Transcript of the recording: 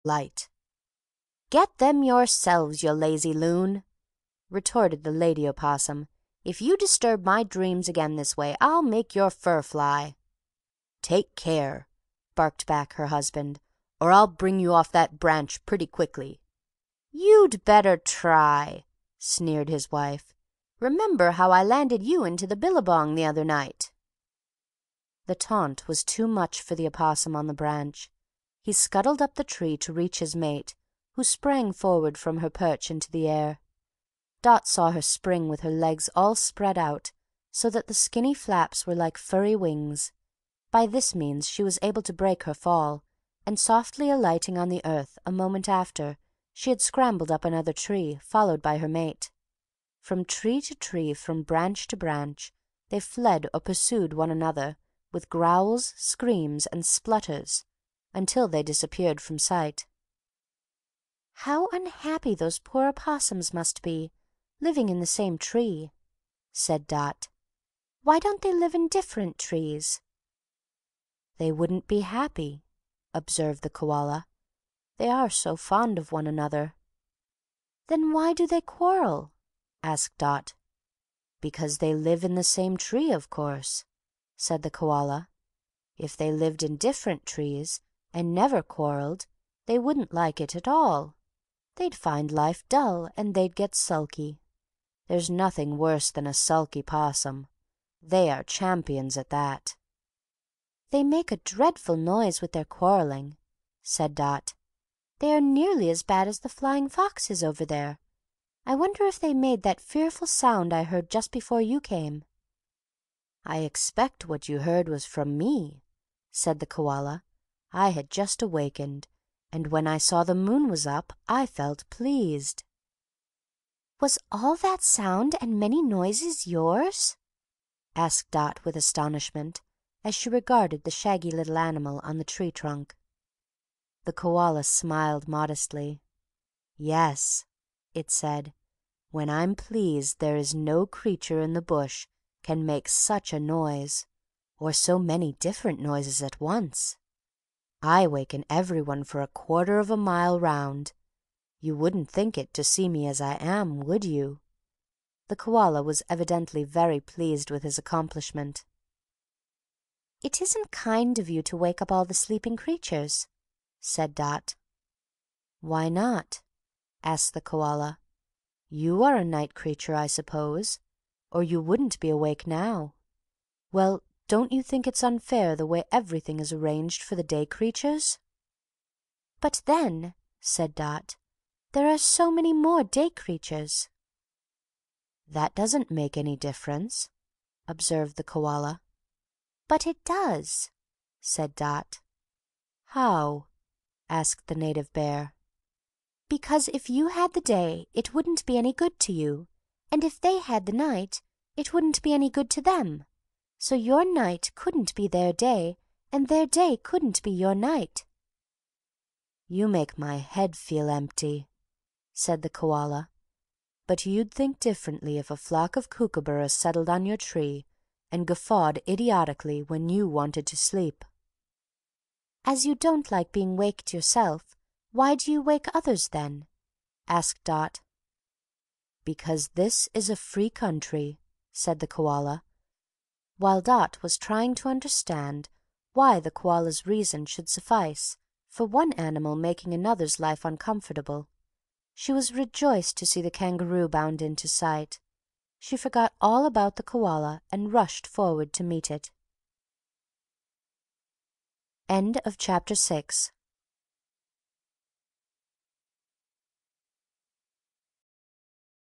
light. "Get them yourselves, you lazy loon," retorted the Lady Opossum. "If you disturb my dreams again this way, I'll make your fur fly." "Take care," barked back her husband, "or I'll bring you off that branch pretty quickly." "You'd better try," sneered his wife. "Remember how I landed you into the billabong the other night." The taunt was too much for the Opossum on the branch. He scuttled up the tree to reach his mate, who sprang forward from her perch into the air. Dot saw her spring with her legs all spread out, so that the skinny flaps were like furry wings. By this means she was able to break her fall, and softly alighting on the earth a moment after, she had scrambled up another tree, followed by her mate. From tree to tree, from branch to branch, they fled or pursued one another, with growls, screams, and splutters, until they disappeared from sight. "How unhappy those poor Opossums must be, living in the same tree," said Dot. "Why don't they live in different trees?" "They wouldn't be happy," observed the Koala. "They are so fond of one another." "Then why do they quarrel?" asked Dot. "Because they live in the same tree, of course," said the Koala. "If they lived in different trees and never quarreled, they wouldn't like it at all. They'd find life dull, and they'd get sulky. There's nothing worse than a sulky Possum. They are champions at that." "They make a dreadful noise with their quarreling," said Dot. "They are nearly as bad as the flying foxes over there. I wonder if they made that fearful sound I heard just before you came." "I expect what you heard was from me," said the Koala. "I had just awakened, and when I saw the moon was up, I felt pleased." "Was all that sound and many noises yours?" asked Dot with astonishment, as she regarded the shaggy little animal on the tree trunk. The Koala smiled modestly. "Yes," it said, "when I'm pleased there is no creature in the bush can make such a noise, or so many different noises at once. I waken everyone for a quarter of a mile round. You wouldn't think it to see me as I am, would you?" The Koala was evidently very pleased with his accomplishment. "It isn't kind of you to wake up all the sleeping creatures," said Dot. "Why not?" asked the Koala. "You are a night creature, I suppose, or you wouldn't be awake now. Well, don't you think it's unfair the way everything is arranged for the day creatures?" "But then," said Dot, "there are so many more day creatures." "That doesn't make any difference," observed the Koala. "But it does," said Dot. "How?" asked the native bear. "Because if you had the day, it wouldn't be any good to you, and if they had the night, it wouldn't be any good to them. So your night couldn't be their day, and their day couldn't be your night." "You make my head feel empty," said the Koala. "But you'd think differently if a flock of kookaburras settled on your tree and guffawed idiotically when you wanted to sleep." "As you don't like being waked yourself, why do you wake others, then?" asked Dot. "Because this is a free country," said the Koala, while Dot was trying to understand why the Koala's reason should suffice for one animal making another's life uncomfortable. She was rejoiced to see the Kangaroo bound into sight. She forgot all about the Koala and rushed forward to meet it. End of Chapter 6.